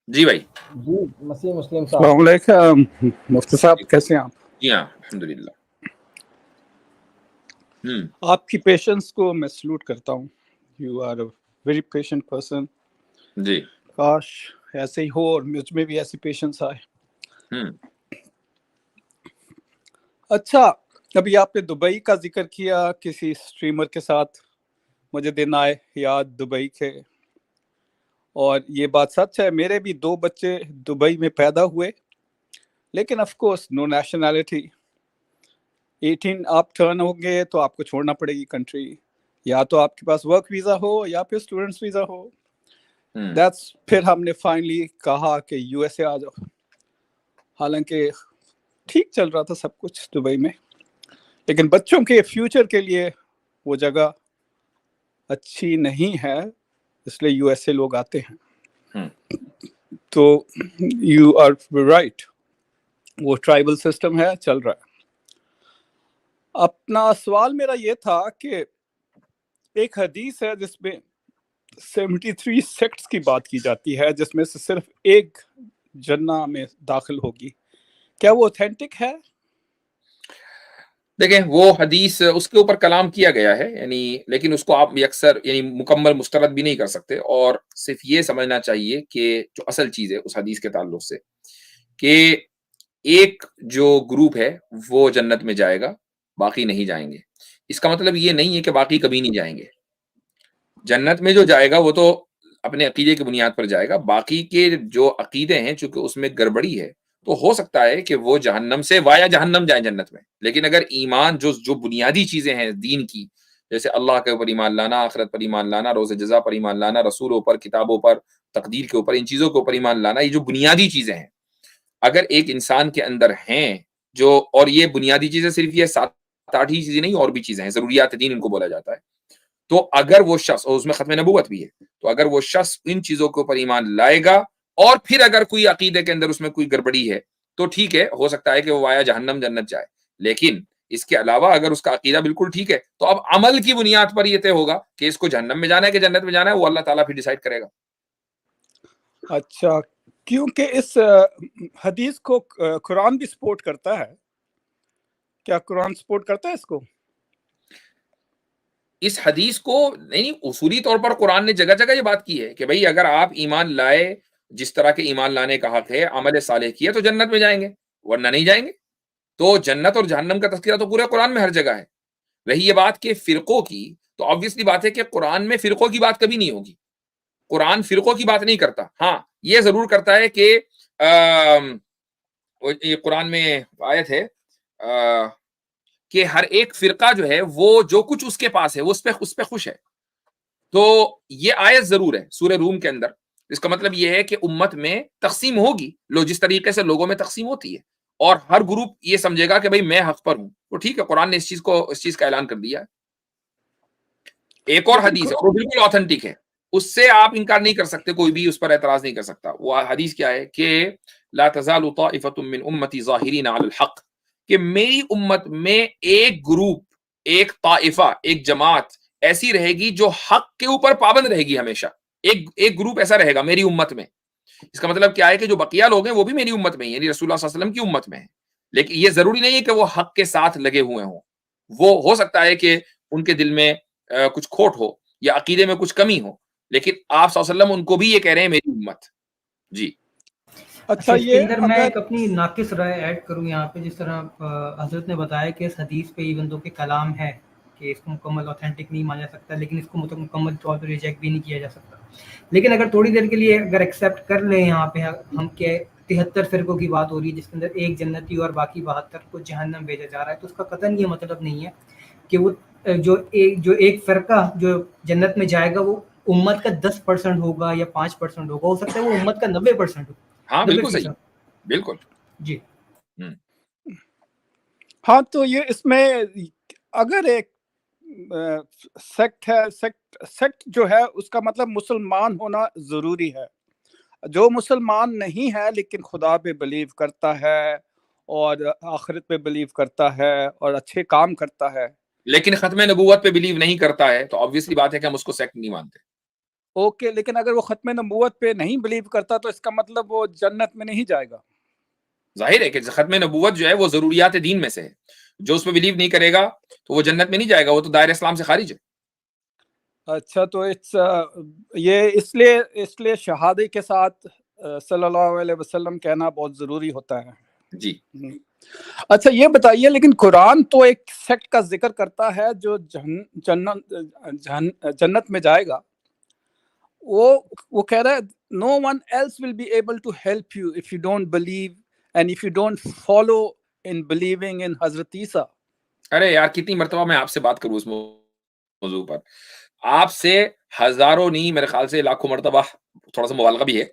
جی بھائی جی مسیح مسلم صاحب. السلام علیکم مفتی صاحب، کیسے ہیں آپ؟ جی ہاں الحمدللہ. آپ کی پیشنس کو میں سلوٹ کرتا ہوں. You are a very patient person. جی کاش ایسے ہی ہو اور مجھ میں بھی ایسی پیشنس آئے. اچھا، ابھی آپ نے دبئی کا ذکر کیا کسی اسٹریمر کے ساتھ، مجھے دن آئے یاد دبئی کے، اور یہ بات سچ ہے. میرے بھی 2 بچے دبئی میں پیدا ہوئے، لیکن آف کورس نو نیشنلٹی. 18 آپ ٹرن ہوں گے تو آپ کو چھوڑنا پڑے گی کنٹری، یا تو آپ کے پاس ورک ویزا ہو یا پھر اسٹوڈنٹس ویزا ہو. پھر ہم نے فائنلی کہا کہ یو ایس اے آ جاؤ. حالانکہ ٹھیک چل رہا تھا سب کچھ دبئی میں، لیکن بچوں کے فیوچر کے لیے وہ جگہ اچھی نہیں ہے، اس لیے یو ایس اے لوگ آتے ہیں. تو یو آر رائٹ، وہ ٹرائبل سسٹم ہے، چل رہا ہے. اپنا سوال میرا یہ تھا کہ ایک حدیث ہے جس میں 73 سیکٹس کی بات کی جاتی ہے، جس میں سے صرف ایک جنہ میں داخل ہوگی. کیا وہ اوتھینٹک ہے؟ دیکھیں وہ حدیث اس کے اوپر کلام کیا گیا ہے، یعنی لیکن اس کو آپ اکثر یعنی مکمل مسترد بھی نہیں کر سکتے، اور صرف یہ سمجھنا چاہیے کہ جو اصل چیز ہے اس حدیث کے تعلق سے کہ ایک جو گروپ ہے وہ جنت میں جائے گا، باقی نہیں جائیں گے. اس کا مطلب یہ نہیں ہے کہ باقی کبھی نہیں جائیں گے. جنت میں جو جائے گا وہ تو اپنے عقیدے کی بنیاد پر جائے گا، باقی کے جو عقیدے ہیں چونکہ اس میں گڑبڑی ہے تو ہو سکتا ہے کہ وہ جہنم سے وایا جہنم جائیں جنت میں. لیکن اگر ایمان جو بنیادی چیزیں ہیں دین کی، جیسے اللہ کے اوپر ایمان لانا، آخرت پر ایمان لانا، روز جزا پر ایمان لانا، رسولوں پر، کتابوں پر، تقدیر کے اوپر، ان چیزوں کے اوپر ایمان لانا، یہ جو بنیادی چیزیں ہیں اگر ایک انسان کے اندر ہیں جو، اور یہ بنیادی چیزیں صرف یہ 7-8 ہی چیزیں نہیں، اور بھی چیزیں ہیں، ضروریات دین ان کو بولا جاتا ہے. تو اگر وہ شخص، اور اس میں ختم نبوت بھی ہے، تو اگر وہ شخص ان چیزوں کے اوپر ایمان لائے گا اور پھر اگر کوئی عقیدے کے اندر اس میں کوئی گڑبڑی ہے تو ٹھیک ہے، ہو سکتا ہے کہ وہ وایا جہنم جنت جائے. لیکن اس کے علاوہ اگر اس کا عقیدہ بالکل ٹھیک ہے تو اب عمل کی بنیاد پر یہ طے ہوگا کہ اس کو جہنم میں جانا ہے کہ جنت میں جانا ہے، وہ اللہ تعالیٰ پھر ڈیسائیڈ کرے گا. اچھا، کیونکہ اس حدیث کو قرآن بھی سپورٹ کرتا ہے. کیا قرآن سپورٹ کرتا ہے اس کو؟ اس حدیث کو نہیں، اصولی طور پر قرآن نے جگہ جگہ یہ بات کی ہے کہ بھئی اگر آپ ایمان لائے جس طرح کے ایمان لانے کا حق ہے، عمل صالح کیا تو جنت میں جائیں گے، ورنہ نہیں جائیں گے. تو جنت اور جہنم کا تذکرہ تو پورے قرآن میں ہر جگہ ہے. رہی یہ بات کہ فرقوں کی، تو آبویسلی بات ہے کہ قرآن میں فرقوں کی بات کبھی نہیں ہوگی. قرآن فرقوں کی بات نہیں کرتا. ہاں یہ ضرور کرتا ہے کہ یہ قرآن میں آیت ہے کہ ہر ایک فرقہ جو ہے وہ جو کچھ اس کے پاس ہے وہ اس پہ خوش ہے. تو یہ آیت ضرور ہے سورہ روم کے اندر. اس کا مطلب یہ ہے کہ امت میں تقسیم ہوگی، جس طریقے سے لوگوں میں تقسیم ہوتی ہے، اور ہر گروپ یہ سمجھے گا کہ بھئی میں حق پر ہوں. تو ٹھیک ہے، قرآن نے اس چیز کا اعلان کر دیا ہے. ایک اور حدیث ہے وہ بالکل آتھنٹک ہے، اس سے آپ انکار نہیں کر سکتے، کوئی بھی اس پر اعتراض نہیں کر سکتا. وہ حدیث کیا ہے کہ لا تزال طائفة من امتی ظاہرین علی الحق، کہ میری امت میں ایک گروپ، ایک طائفہ، ایک جماعت ایسی رہے گی جو حق کے اوپر پابند رہے گی ہمیشہ. ایک گروپ ایسا رہے گا میری امت میں. اس کا مطلب کیا ہے کہ جو بقیہ لوگ ہیں وہ بھی میری امت میں ہیں، یعنی رسول اللہ صلی اللہ علیہ وسلم کی امت میں ہیں. لیکن یہ ضروری نہیں ہے کہ وہ حق کے ساتھ لگے ہوئے ہوں. وہ ہو سکتا ہے کہ ان کے دل میں کچھ کھوٹ ہو یا عقیدے میں کچھ کمی ہو، لیکن آپ صلی اللہ علیہ وسلم ان کو بھی یہ کہہ رہے ہیں میری امت. جی اچھا، اس کے اندر میں ایک اپنی ناقص رائے ایڈ کروں یہاں پہ. جس طرح حضرت نے بتایا کہ اس حدیث پہ ایون دو کہ کلام ہے کہ اس کو مکمل اوتھینٹک نہیں مانا جا سکتا، لیکن اس کو مکمل طور پہ ریجیکٹ بھی نہیں کیا جا سکتا. لیکن اگر تھوڑی دیر کے لیے اگر ایکسیپٹ کر لیں یہاں پہ ہم کہ 73 فرقوں کی بات ہو رہی ہے جس کے اندر ایک جنتی اور باقی 72 کو جہنم بھیجا جا رہا ہے، تو اس کا قطعاً یہ مطلب نہیں ہے کہ وہ جو ایک فرقہ جو جنت میں جائے گا وہ امت کا 10% ہوگا یا 5% ہوگا. ہو سکتا ہے وہ امت کا 90% ہو. ہاں بالکل صحیح، بالکل جی. ہاں تو یہ اس میں اگر ایک سیکٹ ہے، سیکٹ جو ہے اس کا مطلب مسلمان ہونا ضروری ہے. جو مسلمان نہیں ہے لیکن خدا پہ بلیو کرتا ہے اور آخرت پہ بلیو کرتا ہے اور اچھے کام کرتا ہے، لیکن ختم نبوت پہ بلیو نہیں کرتا ہے، تو آبویسلی بات ہے کہ ہم اس کو سیکٹ نہیں مانتے. اوکے لیکن اگر وہ ختم نبوت پہ نہیں بلیو کرتا تو اس کا مطلب وہ جنت میں نہیں جائے گا؟ ظاہر ہے کہ ختم نبوت جو ہے وہ ضروریات دین میں سے ہے، جو اس پہ بلیو نہیں کرے گا تو وہ جنت میں نہیں جائے گا، وہ تو دائرہ اسلام سے خارج ہے۔ اچھا تو یہ اس لیے شہادت کے ساتھ صلی اللہ علیہ وسلم کہنا بہت ضروری ہوتا ہے۔ جی اچھا یہ بتائیے، لیکن قرآن تو ایک سیکٹ کا ذکر کرتا ہے جو جنت میں جائے گا، وہ کہہ رہا ہے no one else will be able to help you if you don't believe and if you don't follow in believing in حضرت عیسیٰ۔ ارے یار کتنی مرتبہ میں آپ سے بات کروں اس موضوع پر، آپ سے ہزاروں نہیں میرے خیال سے لاکھوں مرتبہ، تھوڑا سا مبالغہ بھی ہے،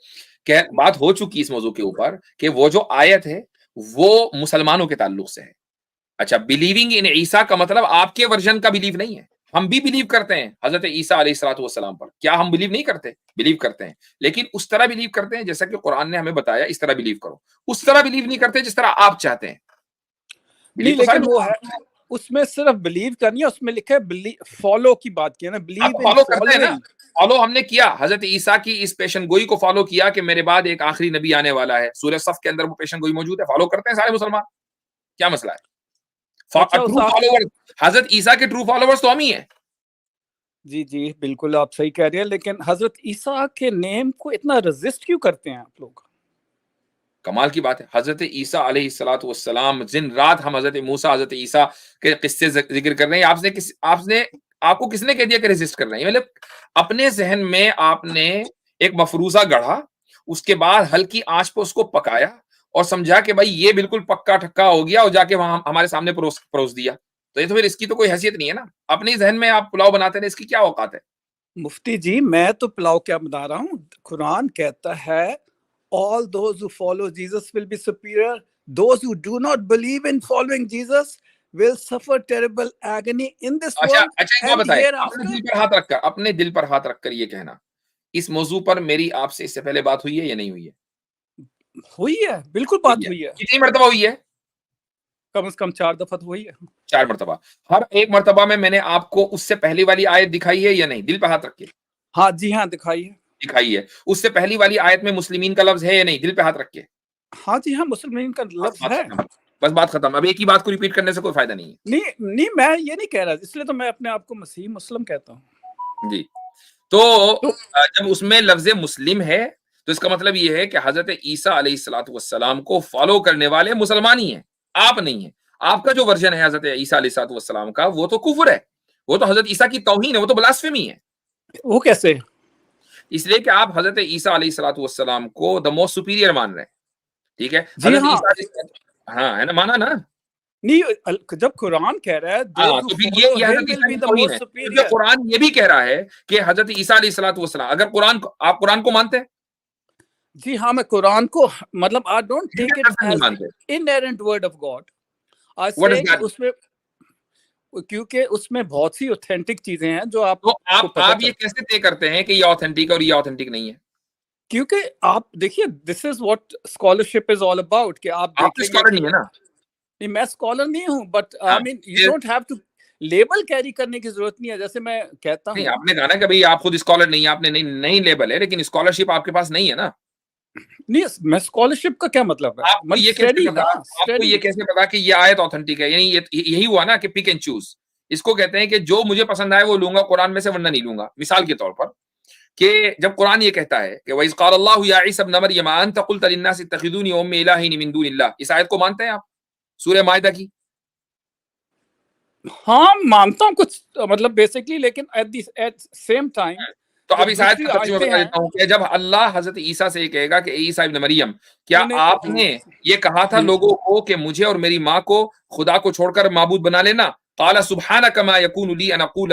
کہ بات ہو چکی اس موضوع کے اوپر کہ وہ جو آیت ہے وہ مسلمانوں کے تعلق سے ہے۔ اچھا، بلیونگ ان عیسیٰ کا مطلب آپ کے ورژن کا بلیو نہیں ہے، ہم بھی بلیو کرتے ہیں حضرت عیسیٰ علیہ الصلوۃ والسلام پر، کیا ہم بلیو نہیں کرتے؟ بلیو کرتے ہیں، لیکن اس طرح بلیو کرتے ہیں جیسا کہ قرآن نے ہمیں بتایا اس طرح بلیو کرو، اس طرح بلیو نہیں کرتے جس طرح آپ چاہتے ہیں۔ نہیں لیکن وہ ہے اس میں صرف بلیو کرنی ہے، اس میں لکھا ہے فالو کی بات کی ہے نا، بلیو ان فالو کرتے ہیں نا، فالوئنگ۔ فالو ہم نے کیا، حضرت عیسیٰ کی اس پیشن گوئی کو فالو کیا کہ میرے بعد ایک آخری نبی آنے والا ہے، سورہ صف کے اندر وہ پیشن گوئی موجود ہے، فالو کرتے ہیں سارے مسلمان، کیا مسئلہ ہے؟ ٹرو فالوور حضرت عیسیٰ کے ٹرو فالوورز تو ہم ہی ہیں۔ جی جی بالکل آپ صحیح کہہ رہے ہیں، لیکن حضرت عیسیٰ کے نیم کو اتنا ریزسٹ کیوں کرتے ہیں آپ لوگ؟ کمال کی بات ہے، حضرت عیسیٰ علیہ الصلوۃ والسلام، دن رات ہم حضرت موسیٰ حضرت عیسیٰ کے قصے ذکر کر رہے ہیں، آپ کو کس نے کہہ دیا کہ ریزسٹ کر رہے ہیں؟ مطلب اپنے ذہن میں آپ نے ایک مفروضہ گڑھا، اس کے بعد ہلکی آنچ پہ اس کو پکایا اور سمجھا کہ بھائی یہ بالکل پکا ٹھکا ہو گیا، اور جا کے وہاں ہمارے سامنے پروس دیا، تو یہ تو پھر اس کی تو کوئی حیثیت نہیں ہے نا، اپنے ذہن میں آپ پلاؤ بناتے ہیں، اس کی کیا اوقات ہے؟ مفتی جی میں تو پلاؤ کیا بنا رہا ہوں، قرآن کہتا ہے all those who follow Jesus will be superior, those who do not believe in following Jesus will suffer terrible agony in this world and hereafter۔ اپنے دل پر ہاتھ رکھ کر یہ کہنا، اس موضوع پر میری آپ سے اس سے پہلے بات ہوئی ہے یا نہیں ہوئی ہے؟ ہوئی ہے، بالکل بات ہوئی ہے، کتنی مرتبہ ہوئی ہے؟ کم از کم 4 دفعہ تو ہوئی ہے، 4 مرتبہ۔ ہر ایک مرتبہ میں نے آپ کو اس سے پہلی والی آیت دکھائی ہے یا نہیں؟ دل پہ ہاتھ رکھ کے۔ ہاں جی ہاں دکھائی ہے۔ اس سے پہلی والی آیت میں مسلمین کا لفظ ہے یا نہیں؟ دل پہ ہاتھ رکھ کے۔ ہاں جی ہاں مسلمین کا لفظ ہے۔ بس بات ختم، اب ایک ہی بات کو ریپیٹ کرنے سے کوئی فائدہ نہیں ہے۔ نہیں میں یہ نہیں کہہ رہا، اس لیے تو میں اپنے آپ کو مسیح مسلم کہتا ہوں۔ جی تو جب اس میں لفظ مسلم ہے تو اس کا مطلب یہ ہے کہ حضرت عیسیٰ علیہ الصلوۃ والسلام کو فالو کرنے والے مسلمان ہی ہیں، آپ نہیں ہیں۔ آپ کا جو ورژن ہے حضرت عیسیٰ علیہ الصلوۃ والسلام کا وہ تو کفر ہے، وہ تو حضرت عیسیٰ کی توہین ہے، وہ تو بلاسفیمی ہے۔ وہ کیسے؟ اس لیے کہ آپ حضرت عیسیٰ علیہ الصلوۃ والسلام کو دا موسٹ سپیریئر مان رہے ہیں، ٹھیک ہے؟ جی ہاں ہاں ہے نا، مانا نا؟ نہیں جب قرآن کہہ رہا ہے تو پھر یہ حضرت عیسیٰ کی توہین ہے، کیونکہ قرآن یہ بھی کہہ رہا ہے کہ حضرت عیسیٰ علیہ الصلوۃ والسلام، اگر آپ قرآن کو مانتے ہیں؟ جی ہاں میں قرآن کو مطلب I don't take it as inerrant word of God، اس میں کیونکہ اس میں بہت سی اوتھینٹک چیزیں ہیں جو آپ یہ کیسے طے کرتے ہیں کہ یہ اوتھینٹک اور یہ اوتھینٹک نہیں ہے؟ کیونکہ آپ دیکھیے this is what scholarship is all about, کہ آپ اسکالر نہیں ہے نا؟ نہیں میں اسکالر نہیں ہوں، but I mean you don't have to label carry کرنے کی ضرورت نہیں ہے، جیسے میں کہتا ہوں۔ آپ نے کہا نا کہ بھائی آپ خود اسکالر نہیں، آپ نے نہیں لیبل ہے، لیکن اسکالرشپ آپ کے پاس نہیں ہے نا؟ نہیں میں اسکالرشپ کا کیا مطلب ہے؟ آپ کو یہ کیسے پتا کہ یہ آیت اوتھینٹک ہے؟ یعنی یہی ہوا نا کہ پک اینڈ چوز، اس کو کہتے ہیں کہ جو مجھے پسند آئے وہ لوں گا قرآن میں سے، ورنہ نہیں لوں گا۔ مثال کے طور پر کہ جب قرآن یہ کہتا ہے کہ وَإِذْ قَالَ اللَّهُ يَا عِيسَى ابْنَ مَرْيَمَ أَنْتَ قُلْتَ لِلنَّاسِ اتَّخِذُونِي وَأُمِّيَ إِلَٰهَيْنِ مِن دُونِ اللَّهِ، اس آیت کو مانتے ہیں آپ؟ سورہ مائدہ کی۔ ہاں مانتا ہوں کچھ مطلب بیسکلی، لیکن ایٹ سیم ٹائم تو اب اس آیت کا ترجمہ بتا دیتا ہوں کہ جب اللہ حضرت عیسیٰ سے یہ کہے گا کہ عیسیٰ ابن مریم، کیا آپ نے یہ کہا تھا لوگوں کو کہ مجھے اور میری ماں کو خدا کو چھوڑ کر معبود بنا لینا؟ قال سبحانک ما یکون لی ان اقول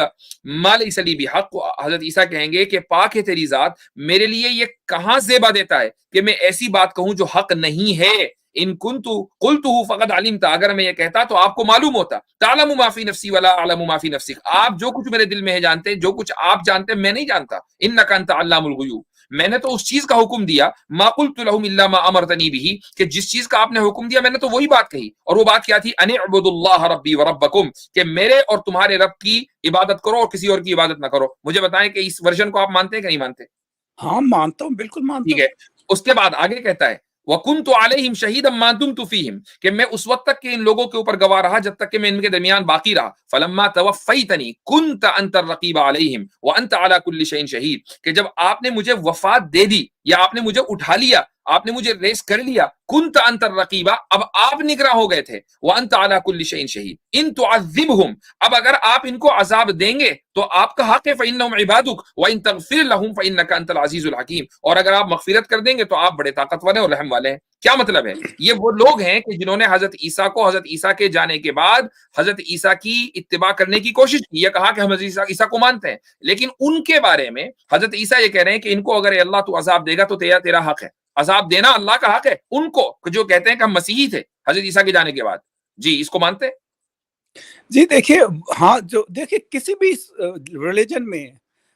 ما لیس لی بحق، حضرت عیسیٰ کہیں گے کہ پاک ہے تیری ذات، میرے لیے یہ کہاں زیبا دیتا ہے کہ میں ایسی بات کہوں جو حق نہیں ہے۔ ان کنت قلتہ فقد علمت، اگر میں یہ کہتا تو آپ کو معلوم ہوتا۔ تعلم ما فی نفسی ولا اعلم ما فی نفسک، آپ جو کچھ میرے دل میں ہے جانتے ہیں، جو کچھ آپ جانتے ہیں میں نہیں جانتا۔ انک انت علام الغیوب، میں نے تو اس چیز کا حکم دیا ما قلت لهم الا ما امرتنی به کہ جس چیز کا آپ نے حکم دیا میں نے تو وہی بات کہی, اور وہ بات کیا تھی ان اعبدوا اللہ ربی وربکم کہ میرے اور تمہارے رب کی عبادت کرو اور کسی اور کی عبادت نہ کرو. مجھے بتائیں کہ اس ورژن کو آپ مانتے ہیں کہ نہیں مانتے؟ ہاں مانتا ہوں, بالکل مانتا ٹھیک ہوں. ہے. اس کے بعد آگے کہتا ہے وَكُنْتُ عَلَيْهِمْ شَهِيدًا مَا دُمْتُ فِيهِمْ کہ میں اس وقت تک کہ ان لوگوں کے اوپر گواہ رہا جب تک کہ میں ان کے درمیان باقی رہا. فَلَمَّا تَوَفَّيْتَنِي كُنْتَ أَنْتَ الرَّقِيبَ عَلَيْهِمْ وَأَنْتَ عَلَى كُلِّ شَيْءٍ شَهِيدٌ کہ جب آپ نے مجھے وفات دے دی یا آپ نے مجھے اٹھا لیا, آپ نے مجھے ریس کر لیا, كُنْتَ أَنْتَ الرَّقِيبَ اب آپ نگراں ہو گئے تھے, وَأَنْتَ عَلَى كُلِّ شَيْءٍ شَهِيدٌ إِن تُعَذِّبْهُمْ اب اگر آپ ان کو عذاب دیں گے تو آپ کا حق ہے فَإِنَّهُمْ عِبَادُكَ وَإِن تَغْفِرْ لَهُمْ فَإِنَّكَ أَنْتَ الْعَزِيزُ الْحَكِيمُ اور اگر آپ مغفرت کر دیں گے تو آپ بڑے طاقتور ہیں اور رحم والے ہیں. کیا مطلب ہے؟ یہ وہ لوگ ہیں کہ جنہوں نے حضرت عیسیٰ کو حضرت عیسیٰ کے جانے کے بعد حضرت عیسیٰ کی اتباع کرنے کی کوشش کی, یہ کہا کہ ہم حضرت عیسیٰ کو مانتے ہیں, لیکن ان کے بارے میں حضرت عیسیٰ یہ کہہ رہے ہیں کہ ان کو اگر اللہ تو عذاب دے گا تو تیرا حق ہے, عذاب دینا اللہ کا حق ہے. ان کو جو کہتے ہیں کہ ہم مسیحی تھے حضرت عیسیٰ کے جانے کے بعد, جی اس کو مانتے ہیں؟ جی دیکھیے, ہاں جو دیکھیے کسی بھی ریلیجن میں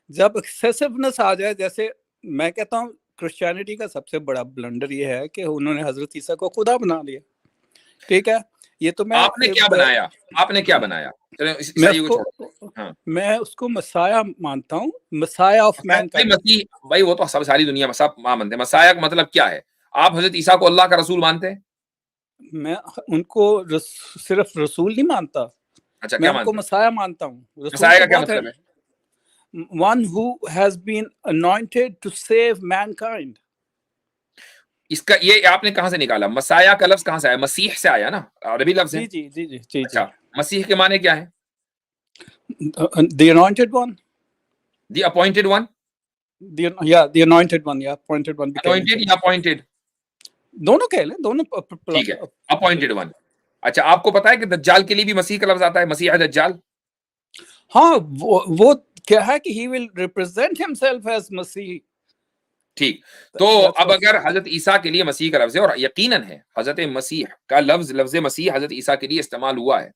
جب ایکسیسونیس آ جائے, جیسے میں کہتا ہوں کرسچینٹی کا سب سے بڑا بلنڈر یہ ہے کہ انہوں نے حضرت عیسیٰ کو خدا بنا لیا. ٹھیک ہے, یہ تو میں آپ نے کیا بنایا, آپ نے کیا بنایا؟ میں اس کو مسایہ مانتا ہوں, مسایہ آف مین کائنڈ. مسیح بھائی وہ تو سب ساری دنیا میں سب مانتے ہیں. مسایہ کا مطلب کیا ہے؟ آپ حضرت عیسیٰ کو اللہ کا رسول مانتے ہیں؟ میں ان کو صرف رسول نہیں مانتا, اچھا میں کیا ان کو مانتے ہیں؟ مسایہ مانتا ہوں. مسایہ کا کیا مطلب ہے؟ One who has been anointed to save mankind. اس کا یہ آپ نے کہاں سے نکالا؟ مسایہ کا لفظ کہاں سے آیا؟ مسیح سے آیا نا, عربی لفظ ہے. جی جی جی جی. اچھا مسیح کے معنی کیا ہے؟ The anointed one. The appointed one. The anointed one, yeah, appointed one. Anointed یا appointed دونوں کہہ لیں, دونوں. ٹھیک ہے, appointed one. اچھا آپ کو پتا ہے کہ دجال کے لیے بھی مسیح کا لفظ آتا ہے, مسیح دجال. ہاں وہ کیا ہے کہ he will represent himself as مسیح. ٹھیک, تو اب اگر حضرت عیسیٰ کے لیے مسیح کا لفظ ہے, اور یقیناً ہے حضرت مسیح کا لفظ مسیح حضرت عیسیٰ کے لیے استعمال ہوا ہے,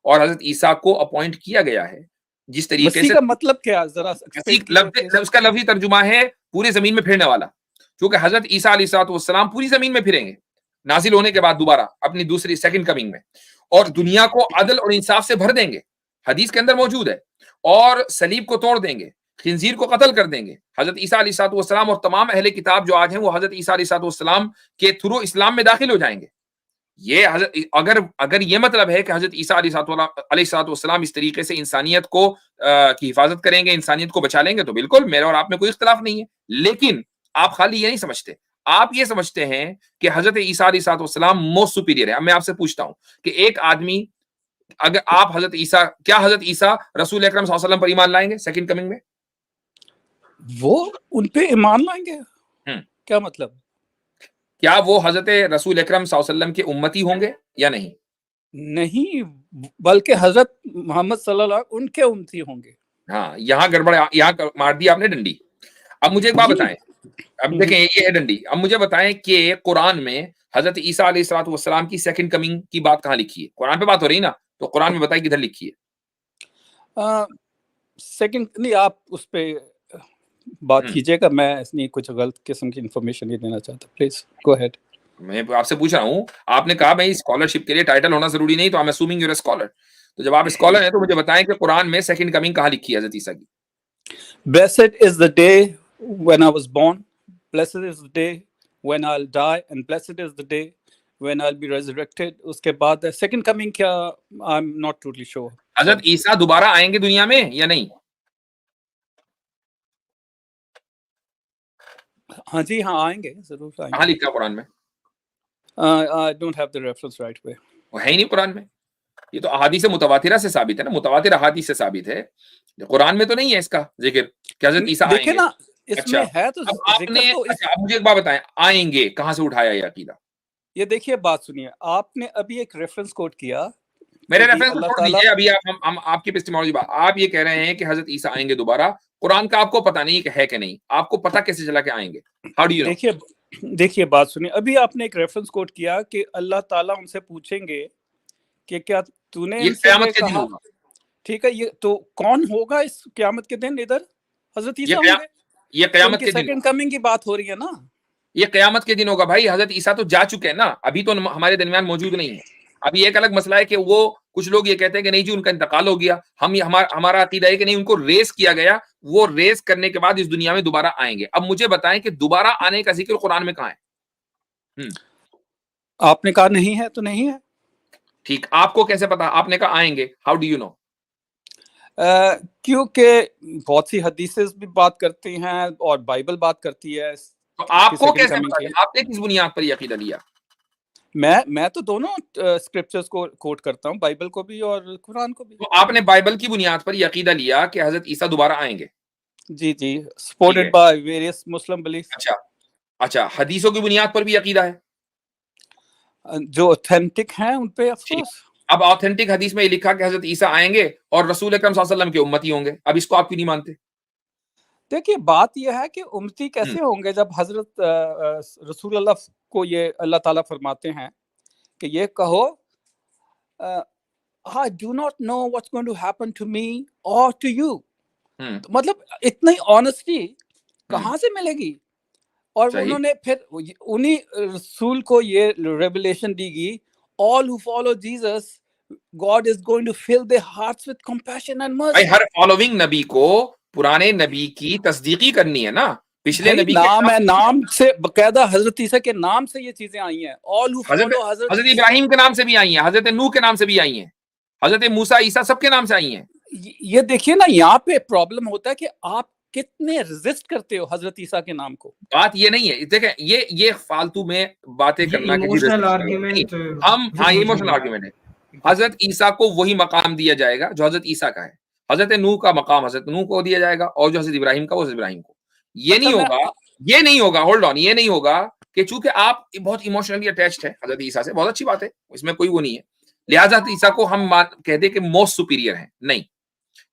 اور حضرت عیسیٰ کو اپوائنٹ کیا گیا ہے جس طریقے سے. کا مطلب کیا ذرا اس کا لفظی ترجمہ ہے پوری زمین میں پھرنے والا, کیونکہ حضرت عیسیٰ علیہ السلام پوری زمین میں پھریں گے نازل ہونے کے بعد دوبارہ اپنی دوسری سیکنڈ کمنگ میں, اور دنیا کو عدل اور انصاف سے بھر دیں گے, حدیث کے اندر موجود ہے, اور صلیب کو توڑ دیں گے, خنزیر کو قتل کر دیں گے. حضرت عیسیٰ علیہ السلام اور تمام اہل کتاب جو آج ہیں وہ حضرت عیسیٰ علیہ السلام کے تھرو اسلام میں داخل ہو جائیں گے. یہ اگر یہ مطلب ہے کہ حضرت عیسیٰ علیہ السلام اس طریقے سے انسانیت کو کی حفاظت کریں گے, انسانیت کو بچا لیں گے, تو بالکل میرے اور آپ میں کوئی اختلاف نہیں ہے. لیکن آپ خالی یہ نہیں سمجھتے, آپ یہ سمجھتے ہیں کہ حضرت عیسیٰ علیہ السلام موسٹ سپیریئر ہے. اب میں آپ سے پوچھتا ہوں کہ ایک آدمی, اگر آپ حضرت عیسیٰ رسول اکرم صلی اللہ علیہ وسلم پر ایمان لائیں گے سیکنڈ کمنگ میں؟ وہ ان پہ ایمان لائیں گے, کیا مطلب؟ کیا وہ حضرت رسول اکرم صلی اللہ علیہ وسلم کے امتی ہوں گے یا نہیں؟ نہیں, بلکہ حضرت محمد صلی اللہ علیہ وسلم ان کے امتی ہوں گے. ہاں یہاں گڑبڑ, یہاں مار دی آپ نے ڈنڈی. اب مجھے ایک بات بتائیں, اب دیکھیں یہ ہے ڈنڈی, اب مجھے بتائیں کہ قرآن میں حضرت عیسیٰ علیہ السلام کی سیکنڈ کمنگ کی بات کہاں لکھی ہے؟ قرآن پہ بات ہو رہی نا, تو قرآن میں بتائیں کدھر لکھی ہے؟ سیکنڈ نہیں, آپ اس پہ بات کیجئے گا, میں اس نے کچھ غلط قسم کی انفارمیشن نہیں دینا چاہتا. Please go head. میں آپ سے پوچھ رہا ہوں, آپ نے کہا بھائی اسکالرشپ کے لیے ٹائٹل ہونا ضروری نہیں, تو I'm assuming you're a scholar. تو جب آپ اسکالر ہیں تو مجھے بتائیں کہ قرآن میں سیکنڈ کمنگ کہاں لکھی ہے حضرت عیسیٰ کی؟ Blessed is the day when I was born, blessed is the day when I'll die, and blessed is the day when I'll be resurrected. اس کے بعد سیکنڈ کمنگ کیا, I'm not totally sure. حضرت عیسیٰ دوبارہ آئیں گے دنیا میں یا نہیں؟ ہاں جی, ہاں آئیں گے, ضرور آئیں گے. کہاں لکھا قرآن میں؟ I don't have the reference right way. وہ ہے ہی نہیں قرآن میں. یہ تو احادیث متواترہ سے ثابت ہے نا, متواتر احادیث سے ثابت ہے, قرآن میں تو نہیں ہے اس کا ذکر کہ حضرت عیسیٰ آئیں گے. دیکھیں نا, اس میں ہے تو آپ نے, مجھے ایک بات بتائیں, آئیں گے کہاں سے اٹھایا یہ عقیدہ؟ یہ دیکھیے بات سنیے, آپ نے ابھی ایک ریفرنس کوٹ کیا, میرے ریفرنس کو چھوڑ دیجیے, ابھی آپ کی ایپسٹیمولوجی بات, آپ یہ کہہ رہے ہیں کہ حضرت عیسیٰ آئیں گے دوبارہ, قرآن کا آپ کو پتہ نہیں کہ ہے کہ نہیں, آپ کو پتہ کیسے چلا کہ آئیں گے؟ How do you know? دیکھیے بات سنیے, ابھی آپ نے ایک ریفرنس کوٹ کیا کہ اللہ تعالیٰ ان سے پوچھیں گے کہ کیا تو نے قیامت کے دن ہوگا. ٹھیک ہے, یہ تو کون ہوگا اس قیامت کے دن؟ ادھر حضرت عیسیٰ ہوں گے. یہ قیامت کے دن سیکنڈ کمنگ کی بات ہو رہی ہے نا, یہ قیامت کے دن ہوگا بھائی. حضرت عیسیٰ تو جا چکے ہیں نا, ابھی تو ہمارے درمیان موجود نہیں ہے. ابھی ایک الگ مسئلہ ہے کہ وہ کچھ لوگ یہ کہتے ہیں کہ نہیں جی ان کا انتقال ہو گیا, ہمارا عقیدہ ہے کہ نہیں ان کو ریس کیا گیا, وہ ریس کرنے کے بعد اس دنیا میں دوبارہ آئیں گے. اب مجھے بتائیں کہ دوبارہ آنے کا ذکر قرآن میں کہاں ہے؟ آپ نے کہا نہیں ہے تو نہیں ہے. ٹھیک, آپ کو کیسے پتا؟ آپ نے کہا آئیں گے, ہاؤ ڈو یو نو؟ کیونکہ بہت سی حدیثیں بھی بات کرتی ہیں اور بائبل بات کرتی ہے. تو آپ کو کیسے پتا؟ آپ نے کس بنیاد پر یہ عقیدہ لیا؟ میں تو دونوں اسکرپچرز کو کوٹ کرتا ہوں, بائبل کو بھی اور قرآن کو بھی. تو آپ نے بائبل کی بنیاد پر یہ عقیدہ لیا کہ حضرت عیسیٰ دوبارہ آئیں گے؟ جی, سپورٹڈ بائی ویریس مسلم بلیفs. اچھا, حدیثوں کی بنیاد پر بھی عقیدہ ہے جو اوتھینٹک ہیں ان پہ آف کورس. اب آتھینٹک حدیث میں یہ لکھا کہ حضرت عیسیٰ آئیں گے اور رسول اکرم صلی اللہ علیہ وسلم کے امتی ہوں گے, اب اس کو آپ کیوں نہیں مانتے؟ دیکھیے بات یہ ہے کہ امتی کیسے ہوں گے جب حضرت رسول اللہ کو یہ اللہ تعالیٰ فرماتے ہیں کہ یہ کہو I do not know what's going to happen to me or to you. مطلب اتنی آنیسٹی کہاں سے ملے گی؟ اور انہوں نے پھر انہی رسول کو یہ ریویلیشن دی گی, all who follow Jesus, God is going to fill their hearts with compassion and mercy. Hare following نبی کو پرانے نبی کی تصدیقی کرنی ہے نا. پچھلے نبی نام ہے, نام سے باقاعدہ حضرت عیسیٰ کے نام سے یہ چیزیں آئی ہیں. all who follow حضرت ابراہیم کے نام سے بھی آئی ہیں, حضرت نوح کے نام سے بھی آئی ہیں, حضرت موسیٰ عیسیٰ سب کے نام سے آئی ہیں. یہ دیکھیے نا, یہاں پہ پرابلم ہوتا ہے کہ آپ کتنے ریزسٹ کرتے ہو حضرت عیسیٰ کے نام کو. بات یہ نہیں ہے, دیکھیں یہ فالتو میں باتیں کرنا, ایموشنل آرگیومنٹ, ہم ایموشنل آرگیومنٹ ہے. حضرت عیسیٰ کو وہی مقام دیا جائے گا جو حضرت عیسیٰ کا ہے. حضرت نوح کا مقام حضرت نوح کو دیا جائے گا, اور جو حضرت ابراہیم کا وہ حضرت ابراہیم کو. یہ نہیں ہوگا ہولڈ آن, یہ نہیں ہوگا کہ چونکہ آپ بہت ایموشنلی اٹیچڈ ہے حضرت عیسیٰ سے, بہت اچھی بات ہے, اس میں کوئی وہ نہیں ہے, لہٰذا حضرت عیسیٰ کو ہم کہہ دیں کہ موسٹ سپیریئر ہیں. نہیں,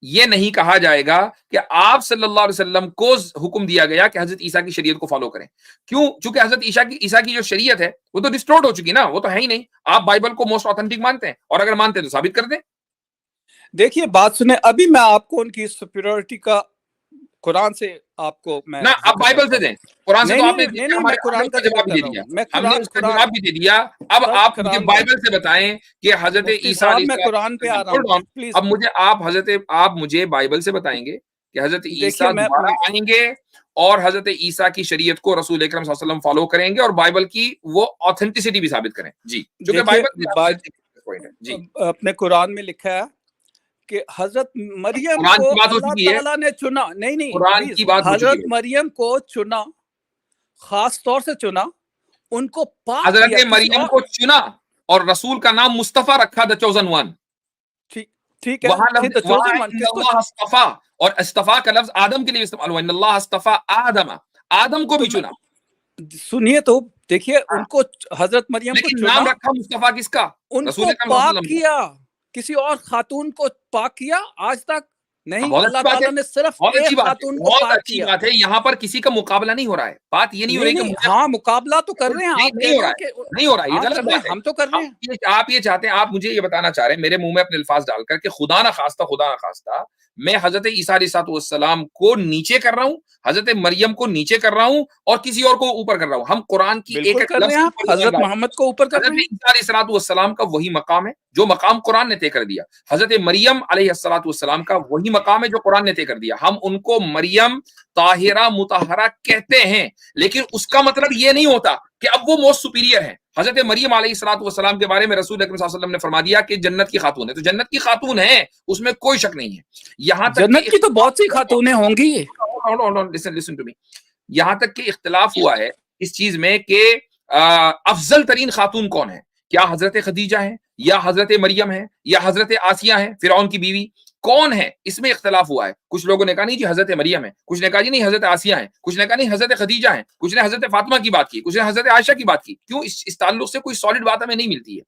یہ نہیں کہا جائے گا کہ آپ صلی اللہ علیہ وسلم کو حکم دیا گیا کہ حضرت عیسیٰ کی شریعت کو فالو کریں. کیوں؟ چونکہ حضرت عیسیٰ کی جو شریعت ہے وہ تو ڈسٹورٹ ہو چکی نا, وہ تو ہے ہی نہیں. آپ بائبل کو موسٹ آتھینٹک مانتے ہیں, اور اگر مانتے ہیں تو ثابت کر دیں. دیکھیے بات سنیں, ابھی میں آپ کو ان کی سپیریورٹی کا قرآن سے آپ کو میں آپ بائبل سے دیں, قرآن سے تو آپ نے قرآن کا جواب بھی دیا, ہم نے اس کا جواب بھی دے دیا. اب آپ مجھے بائبل سے بتائیں کہ حضرت عیسیٰ, میں قرآن پہ آ رہا ہوں, اب آپ مجھے بائبل سے بتائیں گے کہ حضرت عیسیٰ دوبارہ آئیں گے اور حضرت عیسیٰ کی شریعت کو رسول اکرم صلی اللہ علیہ وسلم فالو کریں گے, اور بائبل کی وہ آتھینٹسٹی بھی ثابت کریں. جی, کیونکہ بائبل اپنے قرآن میں لکھا ہے کہ حضرت مریم کو اللہ تعالیٰ نے چنا. نہیں, حضرت مریم کو چنا, خاص طور سے چنا, ان کو پاک حضرت کیا. مریم کو چنا اور رسول کا نام مصطفیٰ رکھا, the chosen one. ٹھیک ہے, استفا, اور استفا کا لفظ آدم کے لیے استعمال ہوا, ان اللہ استفا آدم کو بھی چنا. سنیے تو دیکھیے, ان کو حضرت مریم کو چنا, نام رکھا مصطفیٰ کس کا؟ ان کو پاک کیا, کسی اور خاتون کو پاک کیا آج تک نہیں. اللہ تعالیٰ نے صرف ایک خاتون کو پاک کیا. بات ہے, یہاں پر کسی کا مقابلہ نہیں ہو رہا ہے. بات یہ نہیں ہو رہی کہ ہاں مقابلہ تو کر رہے ہیں, نہیں ہو رہا, یہ غلط بات ہے. ہم تو کر رہے ہیں. آپ یہ چاہتے ہیں, آپ مجھے یہ بتانا چاہ رہے ہیں میرے منہ میں اپنے الفاظ ڈال کر کہ خدا نہ خواستہ میں حضرت عیسیٰ علیہ السلام کو نیچے کر رہا ہوں, حضرت مریم کو نیچے کر رہا ہوں, اور کسی اور کو اوپر کر رہا ہوں. ہم قرآن کی ایک حضرت محمد کو اوپر کر رہے ہیں. حضرت عیسیٰ علیہ السلام کا وہی مقام ہے جو مقام قرآن نے طے کر دیا. حضرت مریم علیہ السلام کا وہی مقام ہے جو قرآن نے طے کر دیا. ہم ان کو مریم طاہرہ مطہرہ کہتے ہیں, لیکن اس کا مطلب یہ نہیں ہوتا کہ اب وہ موسٹ سپیریئر ہے. حضرت مریم علیہ السلام کے بارے میں رسول اکرم صلی اللہ علیہ وسلم نے فرما دیا کہ جنت کی خاتون ہے, تو جنت کی خاتون ہے, اس میں کوئی شک نہیں ہے. یہاں تک جنت کی تو بہت سی خاتونیں ہوں گی. listen to me. یہاں تک کہ اختلاف ہوا ہے اس چیز میں کہ افضل ترین خاتون کون ہے, کیا حضرت خدیجہ ہیں, یا حضرت مریم ہیں, یا حضرت آسیہ ہیں فرعون کی بیوی, کون ہے؟ اس میں اختلاف ہوا ہے. کچھ لوگوں نے کہا نہیں جی حضرت مریم ہے, کچھ نے کہا جی نہیں حضرت آسیہ ہیں, کچھ نے کہا نہیں حضرت خدیجہ ہیں, کچھ نے حضرت فاطمہ کی بات کی, کچھ نے حضرت عائشہ کی بات کی. کیوں؟ اس تعلق سے کوئی سالڈ بات ہمیں نہیں ملتی ہے.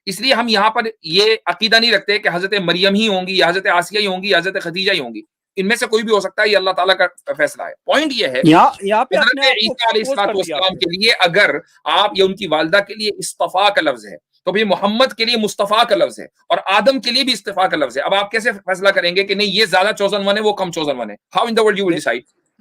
اس لیے ہم یہاں پر یہ عقیدہ نہیں رکھتے کہ حضرت مریم ہی ہوں گی, یا حضرت آسیہ ہی ہوں گی, یا حضرت خدیجہ ہی ہوں گی. ان میں سے کوئی بھی ہو سکتا ہے, یہ اللہ تعالیٰ کا فیصلہ ہے. پوائنٹ یہ ہے حضرت عیسیٰ علیہ السلام کے لیے اگر آپ یا ان کی والدہ کے لیے استفا کا لفظ ہے, تو بھی محمد کے لیے مصطفیٰ کا لفظ ہے, اور آدم کے لیے بھی استفا کا لفظ ہے. اب آپ کیسے فیصلہ کریں گے کہ نہیں یہ زیادہ چوزن ون ہے, وہ کم چوزن ون ہے؟ How in the world you will decide?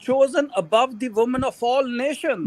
chosen above the women of all nations।